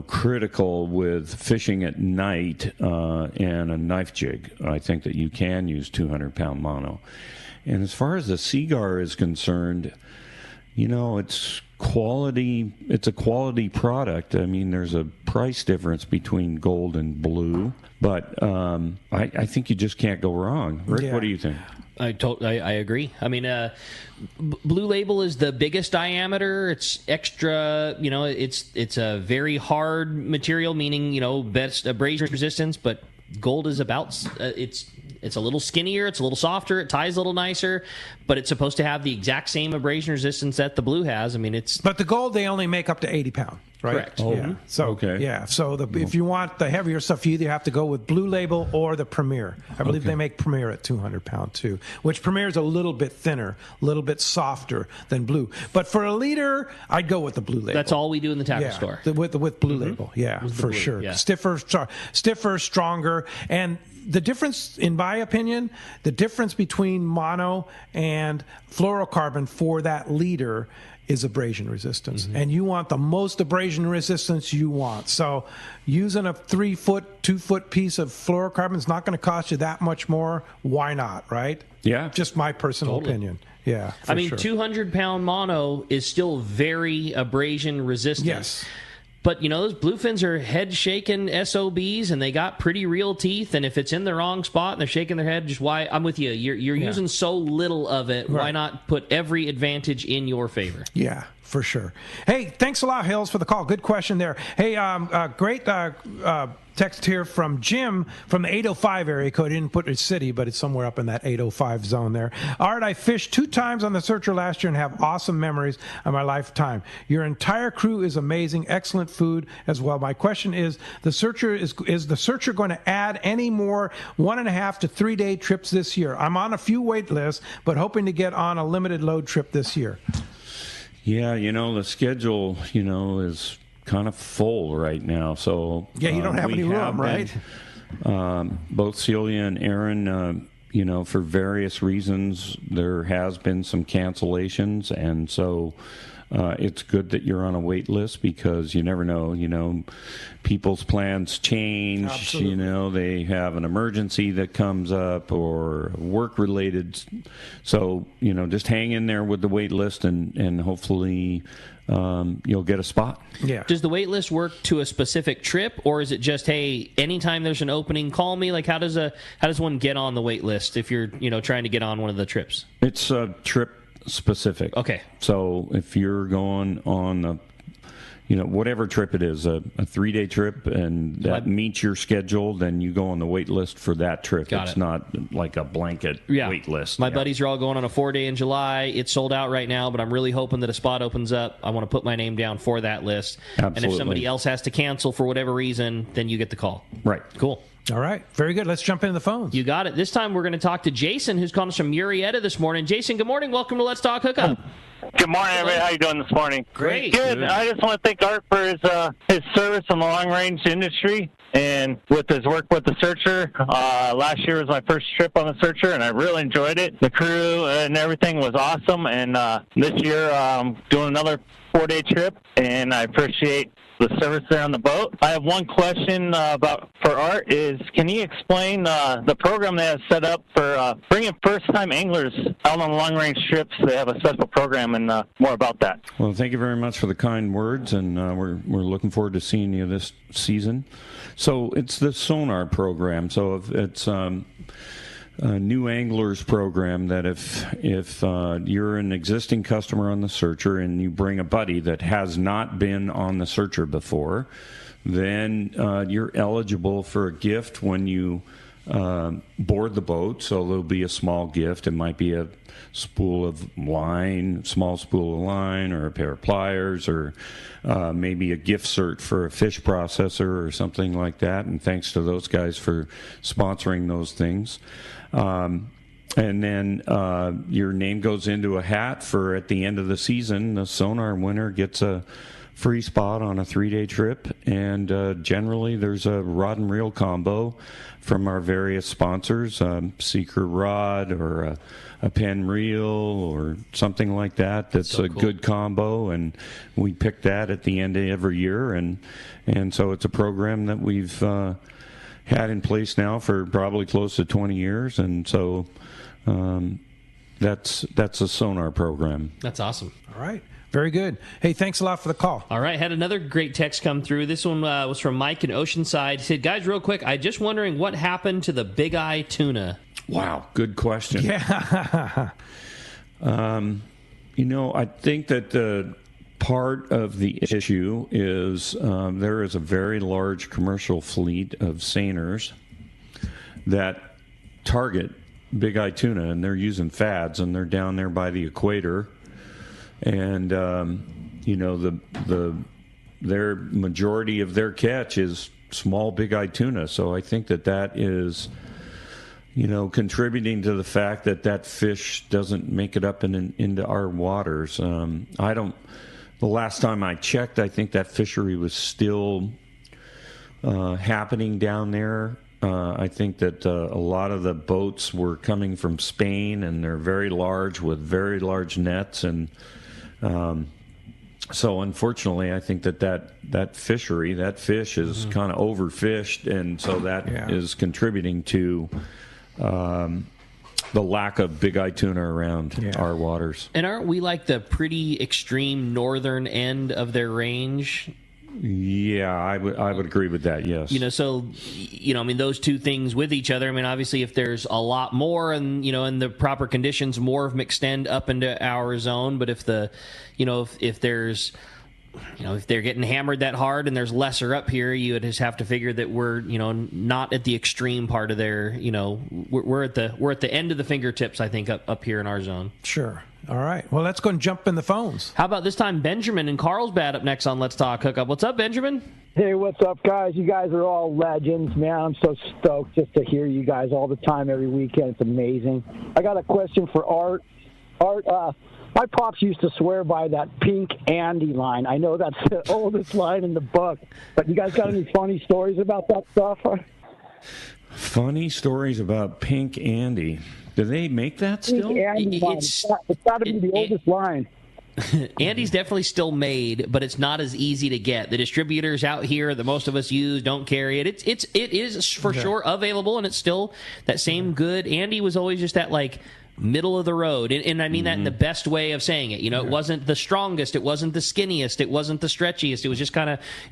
critical with fishing at night and a knife jig. I think that you can use 200-pound mono. And as far as the Cigar is concerned, It's quality. It's a quality product. I mean, there's a price difference between gold and blue, but I think you just can't go wrong. Rick, what do you think? I agree. I mean, Blue Label is the biggest diameter. It's extra. It's a very hard material, meaning best abrasion resistance. But gold is about it's a little skinnier, it's a little softer, it ties a little nicer, but it's supposed to have the exact same abrasion resistance that the blue has. I mean, But the gold, they only make up to 80 pound, right? Correct. Oh, yeah. So, okay. Yeah. So if you want the heavier stuff, you either have to go with Blue Label or the Premier. I believe they make Premier at 200 pound too, which Premier is a little bit thinner, a little bit softer than blue. But for a liter, I'd go with the Blue Label. That's all we do in the tackle store. With Blue Label, for blue, sure. yeah. Stiffer, stronger, and the difference, in my opinion, the difference between mono and fluorocarbon for that liter is abrasion resistance. And you want the most abrasion resistance you want. So using a 3-foot, 2-foot piece of fluorocarbon is not going to cost you that much more. Why not, right? Yeah. Just my personal opinion. Yeah. I mean, sure. 200-pound mono is still very abrasion resistant. Yes. But, those bluefins are head-shaking SOBs, and they got pretty real teeth, and if it's in the wrong spot and they're shaking their head, I'm with you. You're using so little of it. Right. Why not put every advantage in your favor? Yeah, for sure. Hey, thanks a lot, Hills, for the call. Good question there. Hey, great text here from Jim from the 805 area code. He didn't put his city, but it's somewhere up in that 805 zone there. Art, I fished 2 times on the Searcher last year and have awesome memories of my lifetime. Your entire crew is amazing, excellent food as well. My question is the Searcher is the Searcher going to add any more 1.5 to 3 day trips this year? I'm on a few wait lists, but hoping to get on a limited load trip this year. Yeah, the schedule, is kind of full right now. So you don't have any room, right? Both Celia and Aaron, for various reasons, there has been some cancellations, and so it's good that you're on a wait list because you never know. People's plans change. Absolutely. They have an emergency that comes up or work related. So just hang in there with the wait list, and hopefully you'll get a spot. Yeah. Does the wait list work to a specific trip, or is it just, hey, anytime there's an opening, call me? Like, how does one get on the wait list if you're trying to get on one of the trips? It's a trip specific. Okay. So if you're going on whatever trip it is, a 3-day trip, and that meets your schedule, then you go on the wait list for that trip. It's not like a blanket wait list. My buddies are all going on a 4-day in July. It's sold out right now, but I'm really hoping that a spot opens up. I want to put my name down for that list. Absolutely. And if somebody else has to cancel for whatever reason, then you get the call. Right. Cool. All right. Very good. Let's jump into the phones. You got it. This time we're going to talk to Jason, who's calling us from Murrieta this morning. Jason, good morning. Welcome to Let's Talk Hookup. Good morning, everybody. How you doing this morning? Great. Good. I just want to thank Art for his service in the long-range industry and with his work with the Searcher. Last year was my first trip on the Searcher, and I really enjoyed it. The crew and everything was awesome, and this year I'm doing another 4-day trip, and I appreciate the service there on the boat. I have one question for Art is, can you explain the program they have set up for bringing first-time anglers out on long-range trips? They have a special program, and more about that. Well, thank you very much for the kind words, and we're looking forward to seeing you this season. So it's the Sonar program. So it's a new anglers program that if you're an existing customer on the Searcher and you bring a buddy that has not been on the Searcher before, then you're eligible for a gift when you board the boat. So there'll be a small gift. It might be a spool of line, small spool of line, or a pair of pliers, or maybe a gift cert for a fish processor or something like that. And thanks to those guys for sponsoring those things. And then your name goes into a hat for at the end of the season. The Sonar winner gets a free spot on a 3-day trip, and generally there's a rod and reel combo from our various sponsors, Seeker Rod or a Penn Reel or something like that. That's so a cool. Good combo, and we pick that at the end of every year, and so it's a program that we've had in place now for probably close to 20 years, and so that's a sonar program. That's awesome. All right. Very good. Hey, thanks a lot for the call. All right. Had another great text come through. This one was from Mike in Oceanside. He said, guys, real quick, I just wondering what happened to the big eye tuna. Wow. Good question. Yeah. I think that the part of the issue is there is a very large commercial fleet of seiners that target big eye tuna, and they're using fads, and they're down there by the equator. And their majority of their catch is small big-eyed tuna. So I think that is, contributing to the fact that fish doesn't make it up into our waters. The last time I checked, I think that fishery was still happening down there. I think that a lot of the boats were coming from Spain, and they're very large with very large nets, and so unfortunately, I think that fishery, that fish is kind of overfished, and so that is contributing to the lack of big-eye tuna around our waters. And aren't we like the pretty extreme northern end of their range? Yeah, I would agree with that, yes. Those two things with each other, obviously if there's a lot more and, in the proper conditions, more of them extend up into our zone, but if if they're getting hammered that hard and there's lesser up here, you would just have to figure that we're, not at the extreme part of their, we're at the end of the fingertips, I think, up here in our zone. Sure. All right. Well, let's go and jump in the phones. How about this time Benjamin in Carlsbad up next on Let's Talk Hookup. What's up, Benjamin? Hey, what's up, guys? You guys are all legends, man. I'm so stoked just to hear you guys all the time, every weekend. It's amazing. I got a question for Art. Art, my pops used to swear by that Pink Andy line. I know that's the oldest line in the book, but you guys got any funny stories about that stuff? Funny stories about Pink Andy. Do they make that still? It's got to be the oldest line. Andy's definitely still made, but it's not as easy to get. The distributors out here that most of us use don't carry it. It is for sure available, and it's still that same good. Andy was always just that middle of the road, and I mean that in the best way of saying it. It wasn't the strongest, it wasn't the skinniest, it wasn't the stretchiest. It was just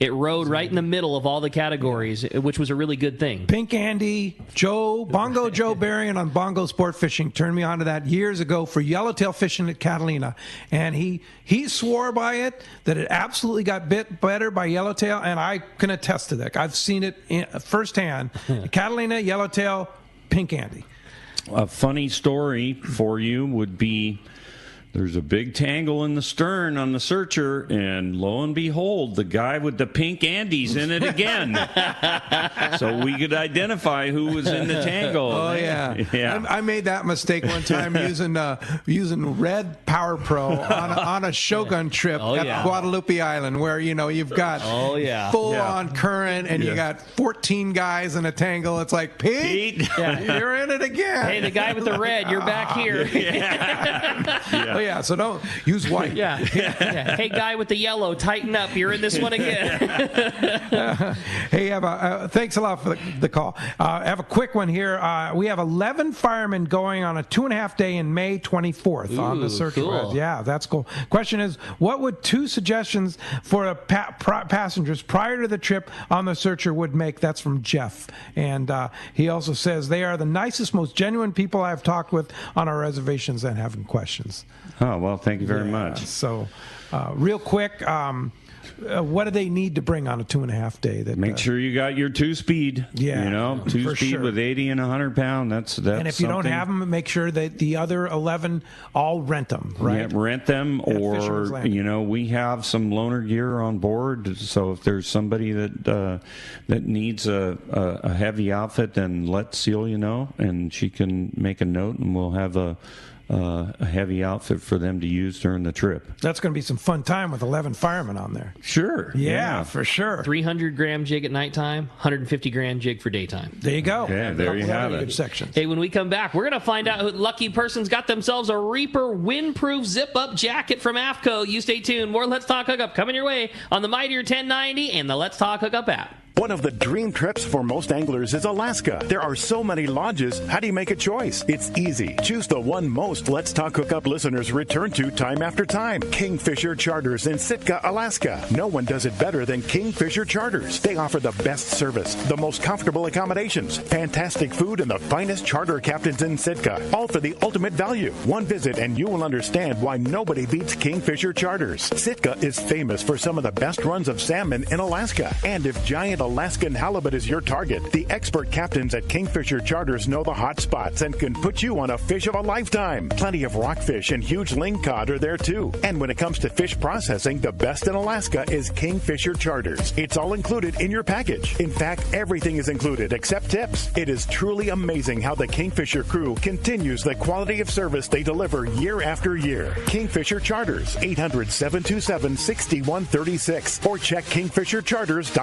it rode right in the middle of all the categories, which was a really good thing. Pink Andy, Bongo Joe Berrien on Bongo Sport Fishing turned me on to that years ago for yellowtail fishing at Catalina, and he swore by it that it absolutely got bit better by yellowtail, and I can attest to that. I've seen it firsthand. Catalina, yellowtail, Pink Andy. A funny story for you would be there's a big tangle in the stern on the Searcher, and lo and behold, the guy with the Pink Andy's in it again. So we could identify who was in the tangle. Oh, yeah. I made that mistake one time using Red Power Pro on a Shogun trip at Guadalupe Island, where, you've got full-on current, and you got 14 guys in a tangle. It's like, Pete, you're in it again. Hey, the guy with the red, you're back here. Oh, yeah, so don't use white. Yeah. Hey, guy with the yellow, tighten up. You're in this one again. Hey, thanks a lot for the call. I have a quick one here. We have 11 firemen going on a 2.5 day in May 24th on the search. Cool. Yeah, that's cool. Question is, what would 2 suggestions for passengers prior to the trip on the Searcher would make? That's from Jeff. And he also says, they are the nicest, most genuine people I've talked with on our reservations and having questions. Oh, well, thank you very much. So, real quick, what do they need to bring on a 2.5 day? Make sure you got your 2-speed. Yeah, 2-speed with 80 and 100 pound. That's and if you don't have them, make sure that the other 11 all rent them. Right? Yeah, rent them, or we have some loaner gear on board. So if there's somebody that needs a heavy outfit, then let Celia know, and she can make a note, and we'll have a heavy outfit for them to use during the trip. That's going to be some fun time with 11 firemen on there. Sure. Yeah, for sure. 300-gram jig at nighttime, 150-gram jig for daytime. There you go. Yeah, there you have it. Good sections. Hey, when we come back, we're going to find out who lucky person's got themselves a Reaper windproof zip-up jacket from AFCO. You stay tuned. More Let's Talk Hookup coming your way on the Mightier 1090 and the Let's Talk Hookup app. One of the dream trips for most anglers is Alaska. There are so many lodges. How do you make a choice? It's easy. Choose the one most Let's Talk Hookup listeners return to time after time. Kingfisher Charters in Sitka, Alaska. No one does it better than Kingfisher Charters. They offer the best service, the most comfortable accommodations, fantastic food, and the finest charter captains in Sitka. All for the ultimate value. One visit and you will understand why nobody beats Kingfisher Charters. Sitka is famous for some of the best runs of salmon in Alaska. And if giant Alaskan halibut is your target, the expert captains at Kingfisher Charters know the hot spots and can put you on a fish of a lifetime. Plenty of rockfish and huge lingcod are there too. And when it comes to fish processing, the best in Alaska is Kingfisher Charters. It's all included in your package. In fact, everything is included except tips. It is truly amazing how the Kingfisher crew continues the quality of service they deliver year after year. Kingfisher Charters, 800-727-6136 or check kingfishercharters.com.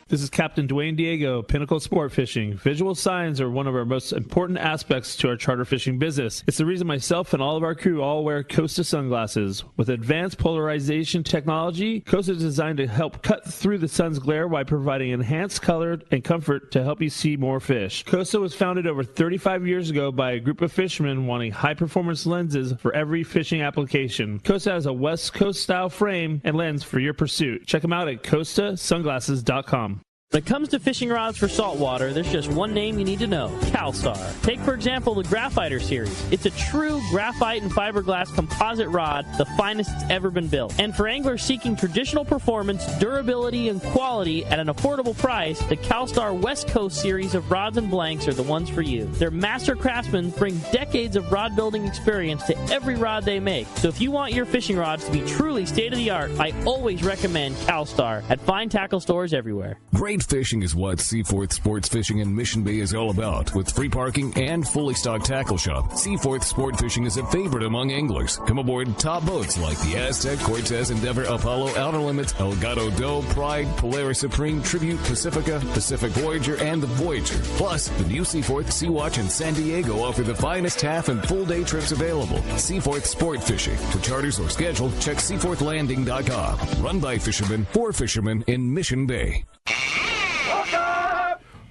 This is Captain Dwayne Diego, Pinnacle Sport Fishing. Visual signs are one of our most important aspects to our charter fishing business. It's the reason myself and all of our crew all wear Costa sunglasses. With advanced polarization technology, Costa is designed to help cut through the sun's glare while providing enhanced color and comfort to help you see more fish. Costa was founded over 35 years ago by a group of fishermen wanting high-performance lenses for every fishing application. Costa has a West Coast style frame and lens for your pursuit. Check them out at costasunglasses.com. When it comes to fishing rods for saltwater, there's just one name you need to know, CalStar. Take, for example, the Graphiter series. It's a true graphite and fiberglass composite rod, the finest it's ever been built. And for anglers seeking traditional performance, durability, and quality at an affordable price, the CalStar West Coast series of rods and blanks are the ones for you. Their master craftsmen bring decades of rod building experience to every rod they make. So if you want your fishing rods to be truly state-of-the-art, I always recommend CalStar at fine tackle stores everywhere. Great fishing is what Seaforth Sports Fishing in Mission Bay is all about. With free parking and fully stocked tackle shop, Seaforth Sport Fishing is a favorite among anglers. Come aboard top boats like the Aztec, Cortez, Endeavor, Apollo, Outer Limits, Elgato Doe, Pride, Polaris Supreme, Tribute, Pacifica, Pacific Voyager, and the Voyager. Plus, the new Seaforth, Sea-Watch, and San Diego offer the finest half and full day trips available. Seaforth Sport Fishing. To charters or schedule, check seaforthlanding.com. Run by fishermen for fishermen in Mission Bay.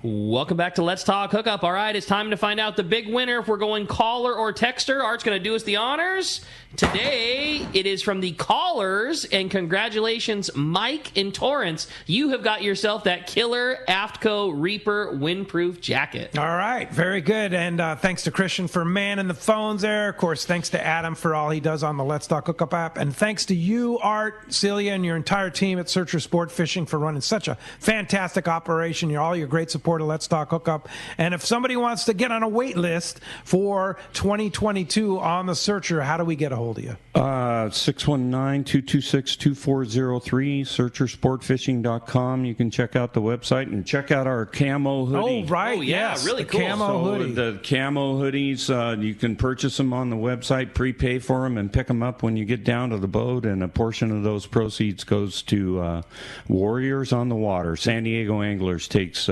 Welcome back to Let's Talk Hookup. All right, it's time to find out the big winner if we're going caller or texter. Art's going to do us the honors. Today, it is from the callers, and congratulations, Mike in Torrance. You have got yourself that killer Aftco Reaper windproof jacket. All right, very good. And thanks to Christian for manning the phones there. Of course, thanks to Adam for all he does on the Let's Talk Hookup app. And thanks to you, Art, Celia, and your entire team at Searcher Sport Fishing for running such a fantastic operation. All your great support of Let's Talk Hookup. And if somebody wants to get on a wait list for 2022 on the Searcher, how do we get a hold of you? 619-226-2403, searchersportfishing.com. You can check out the website and check out our camo hoodie. Oh, right. Oh, yeah, yes. really the cool. Camo hoodie. The camo hoodies, you can purchase them on the website, prepay for them, and pick them up when you get down to the boat. And a portion of those proceeds goes to Warriors on the Water. San Diego Anglers takes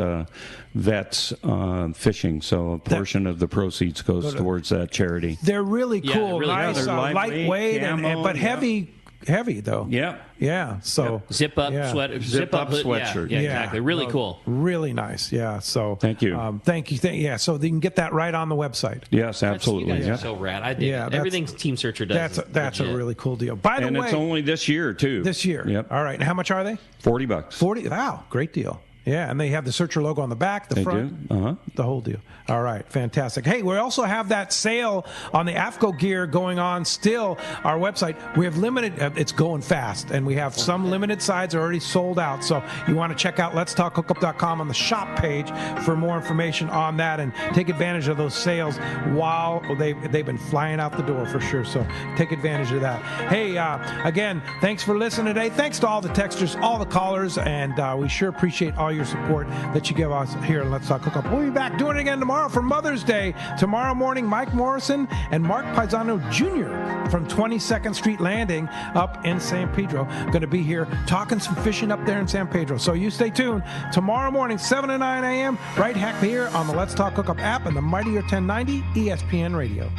vets fishing, so a portion of the proceeds goes towards that charity. They're really cool, really nice, lightweight, but heavy though. Yeah. So zip up sweatshirt. Yeah, exactly. Really cool. Really nice. Yeah. So thank you. Thank you. Yeah. So they can get that right on the website. Yes, absolutely. You guys are so rad. I dig it. Everything Team Searcher does. That's a really cool deal. By the way, it's only this year too. This year. Yep. All right. And how much are they? $40. 40. Wow. Great deal. Yeah, and they have the Searcher logo on the back, the front, the whole deal. All right, fantastic. Hey, we also have that sale on the Aftco gear going on still. Our website, we have limited, it's going fast, and we have some limited sides already sold out. So you want to check out letstalkhookup.com on the shop page for more information on that and take advantage of those sales while they've been flying out the door for sure. So take advantage of that. Hey, again, thanks for listening today. Thanks to all the texters, all the callers, and we sure appreciate all your support that you give us here at Let's Talk Hookup. We'll be back doing it again tomorrow for Mother's Day. Tomorrow morning, Mike Morrison and Mark Paisano Jr. from 22nd Street Landing up in San Pedro going to be here talking some fishing up there in San Pedro. So you stay tuned. Tomorrow morning, 7 to 9 a.m., right here on the Let's Talk Hookup app and the Mightier 1090 ESPN Radio.